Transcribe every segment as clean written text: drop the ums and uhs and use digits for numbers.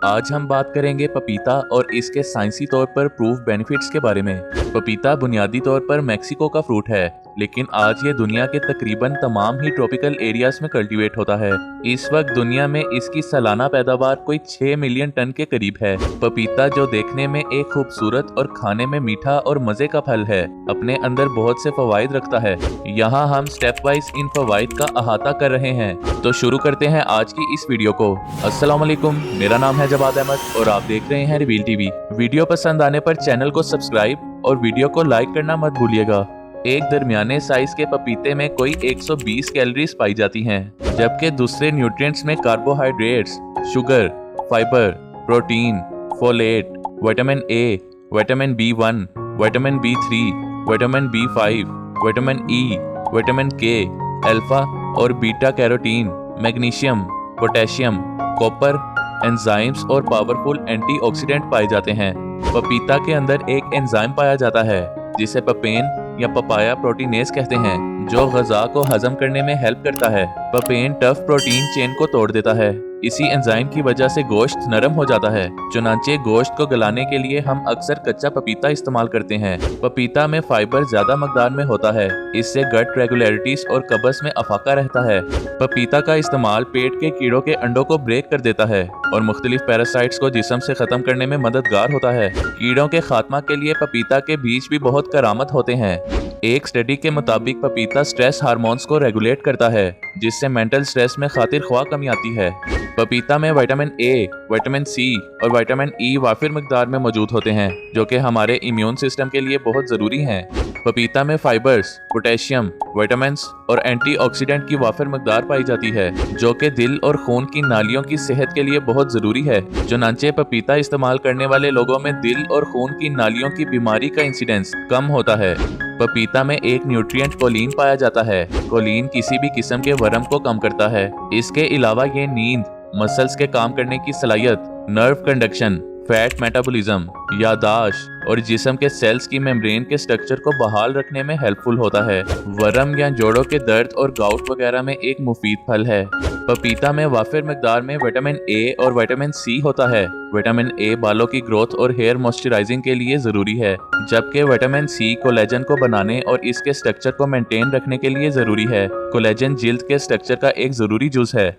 आज हम बात करेंगे पपीता और इसके साइंसी तौर पर प्रूव बेनिफिट्स के बारे में। पपीता बुनियादी तौर पर मेक्सिको का फ्रूट है, लेकिन आज ये दुनिया के तकरीबन तमाम ही ट्रॉपिकल एरियाज में कल्टीवेट होता है। इस वक्त दुनिया में इसकी सालाना पैदावार कोई 6 मिलियन टन के करीब है। पपीता जो देखने में एक खूबसूरत और खाने में मीठा और मजे का फल है, अपने अंदर बहुत से फवाइद रखता है। यहाँ हम स्टेप वाइज इन फवाइद का अहाता कर रहे हैं, तो शुरू करते हैं आज की इस वीडियो को। अस्सलाम वालेकुम, मेरा नाम है जवाद अहमद और आप देख रहे हैं रिवील टीवी। वीडियो पसंद आने पर चैनल को सब्सक्राइब और वीडियो को लाइक करना मत भूलिएगा। एक दरमियाने साइज के पपीते में कोई 120 कैलोरीज पाई जाती हैं, जबकि दूसरे न्यूट्रिएंट्स में carbohydrates, sugar, fibre, protein, folate, vitamin A, vitamin B1, vitamin B3, vitamin B5, vitamin E, vitamin के, अल्फा और beta carotene, magnesium, potassium, copper, enzymes और पावरफुल एंटीऑक्सीडेंट पाए जाते हैं। पपीता के अंदर एक एंजाइम पाया जाता है जिसे पपेन या पपाया प्रोटीनेज कहते हैं, जो ग़िज़ा को हजम करने में हेल्प करता है। पपेन टफ प्रोटीन चेन को तोड़ देता है। इसी एंजाइम की वजह से गोश्त नरम हो जाता है। चुनांचे गोश्त को गलाने के लिए हम अक्सर कच्चा पपीता इस्तेमाल करते हैं। पपीता में फाइबर ज्यादा मकदार में होता है, इससे गट रेगुलरिटीज और कब्ज में अफाका रहता है। पपीता का इस्तेमाल पेट के कीड़ों के अंडों को ब्रेक कर देता है और मुख्तलिफ पैरासाइट्स को जिस्म से खत्म करने में मददगार होता है। कीड़ों के खात्मा के लिए पपीता के बीज भी बहुत करामत होते हैं। एक स्टडी के मुताबिक पपीता स्ट्रेस हार्मोन्स को रेगुलेट करता है, जिससे मेंटल स्ट्रेस में खातिर ख्वाह कमी आती है। पपीता में विटामिन ए, विटामिन सी और विटामिन ई वाफिर मिकदार में मौजूद होते हैं, जो कि हमारे इम्यून सिस्टम के लिए बहुत ज़रूरी हैं। पपीता में फाइबर्स, पोटेशियम, विटामिन्स और एंटीऑक्सीडेंट की वाफिर मिकदार पाई जाती है, जो कि दिल और खून की नालियों की सेहत के लिए बहुत ज़रूरी है। चुनांचे पपीता इस्तेमाल करने वाले लोगों में दिल और खून की नालियों की बीमारी का इंसिडेंस कम होता है। पपीता में एक न्यूट्रिएंट कोलिन पाया जाता है। कोलिन किसी भी किस्म के वर्म को कम करता है। इसके अलावा ये नींद, मसल्स के काम करने की सलाहियत, नर्व कंडक्शन, फैट मेटाबॉलिज्म, यादाश्त और जिस्म के सेल्स की मेम्ब्रेन के स्ट्रक्चर को बहाल रखने में हेल्पफुल होता है। वर्म या जोड़ों के दर्द और गाउट वगैरह में एक मुफीद फल है। पपीता में वाफिर मिकदार में विटामिन ए और विटामिन सी होता है। विटामिन ए बालों की ग्रोथ और हेयर मॉइस्चराइजिंग के लिए ज़रूरी है, जबकि विटामिन सी कोलेजन को बनाने और इसके स्ट्रक्चर को मेंटेन रखने के लिए ज़रूरी है। कोलेजन जिल्द के स्ट्रक्चर का एक ज़रूरी जुज़ है।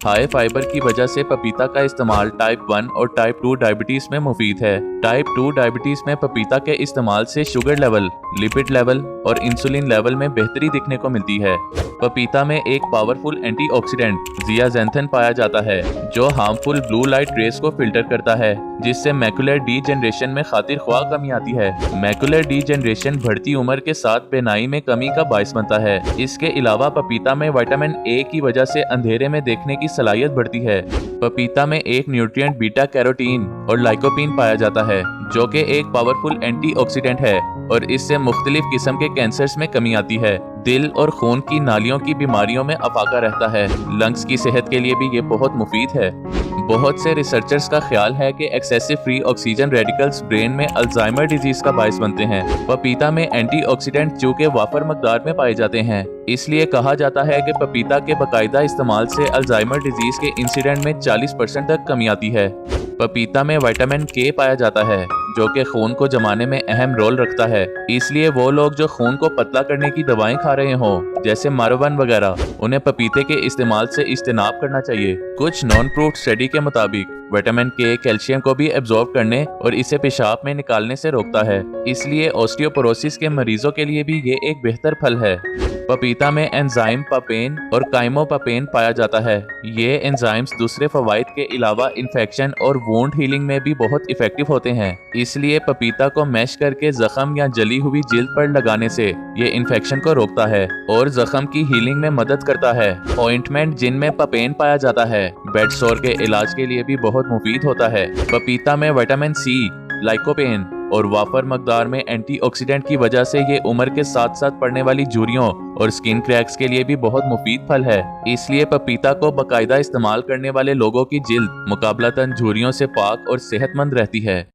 हाई फाइबर की वजह से पपीता का इस्तेमाल टाइप 1 और टाइप 2 डायबिटीज में मुफीद है। टाइप 2 डायबिटीज में पपीता के इस्तेमाल से शुगर लेवल, लिपिड लेवल और इंसुलिन लेवल में बेहतरी दिखने को मिलती है। पपीता में एक पावरफुल एंटीऑक्सीडेंट ज़ियाज़ैंथन पाया जाता है, जो हार्मफुल ब्लू लाइट रेस को फिल्टर करता है, जिससे मैकुलर डीजनरेशन में खातिर ख्वाह कमी आती है। मैकुलर डीजनरेशन बढ़ती उम्र के साथ बेनाई में कमी का बायस बनता है। इसके अलावा पपीता में विटामिन ए की वजह से अंधेरे में देखने की सलाहियत बढ़ती है। पपीता में एक न्यूट्रिएंट बीटा कैरोटीन और लाइकोपीन पाया जाता है, जो कि एक पावरफुल एंटीऑक्सीडेंट है और इससे मुख्तलिफ किस्म के कैंसर्स में कमी आती है। दिल और खून की नालियों की बीमारियों में अफाका रहता है। लंग्स की सेहत के लिए भी ये बहुत मुफीद है। बहुत से रिसर्चर्स का ख्याल है कि excessive free oxygen radicals brain में अल्जाइमर डिजीज का बायस बनते हैं। पपीता में एंटीऑक्सीडेंट चूंकि वाफर मकदार में पाए जाते हैं, इसलिए कहा जाता है कि पपीता के बाकायदा इस्तेमाल से अल्जाइमर डिजीज के इंसिडेंट में 40% तक कमी आती है। पपीता में विटामिन के पाया जाता है, जो कि खून को जमाने में अहम रोल रखता है। इसलिए वो लोग जो खून को पतला करने की दवाएं खा रहे हों, जैसे मारवन वगैरह, उन्हें पपीते के इस्तेमाल से इज्तनाब करना चाहिए। कुछ नॉन प्रूव्ड स्टडी के मुताबिक विटामिन के कैल्शियम को भी एब्जॉर्ब करने और इसे पेशाब में निकालने से रोकता है। इसलिए ऑस्टियोपोरोसिस के मरीजों के लिए भी ये एक बेहतर फल है। पपीता में एंजाइम पपेन और काइमोपपेन पाया जाता है। ये एंजाइम्स दूसरे फवाइद के अलावा इन्फेक्शन और वुंड हीलिंग में भी बहुत इफेक्टिव होते हैं। इसलिए पपीता को मैश करके जख्म या जली हुई जिल्द पर लगाने से ये इन्फेक्शन को रोकता है और जख्म की हीलिंग में मदद करता है। ऑइंटमेंट जिनमें पपेन पाया जाता है, बेड सोर के इलाज के लिए भी बहुत मुफीद होता है। पपीता में विटामिन सी, लाइकोपेन और वाफर मकदार में एंटीऑक्सीडेंट की वजह से ये उम्र के साथ साथ पड़ने वाली झुर्रियों और स्किन क्रैक्स के लिए भी बहुत मुफीद फल है। इसलिए पपीता को बाकायदा इस्तेमाल करने वाले लोगों की जिल्द मुकाबलतन झुर्रियों से पाक और सेहतमंद रहती है।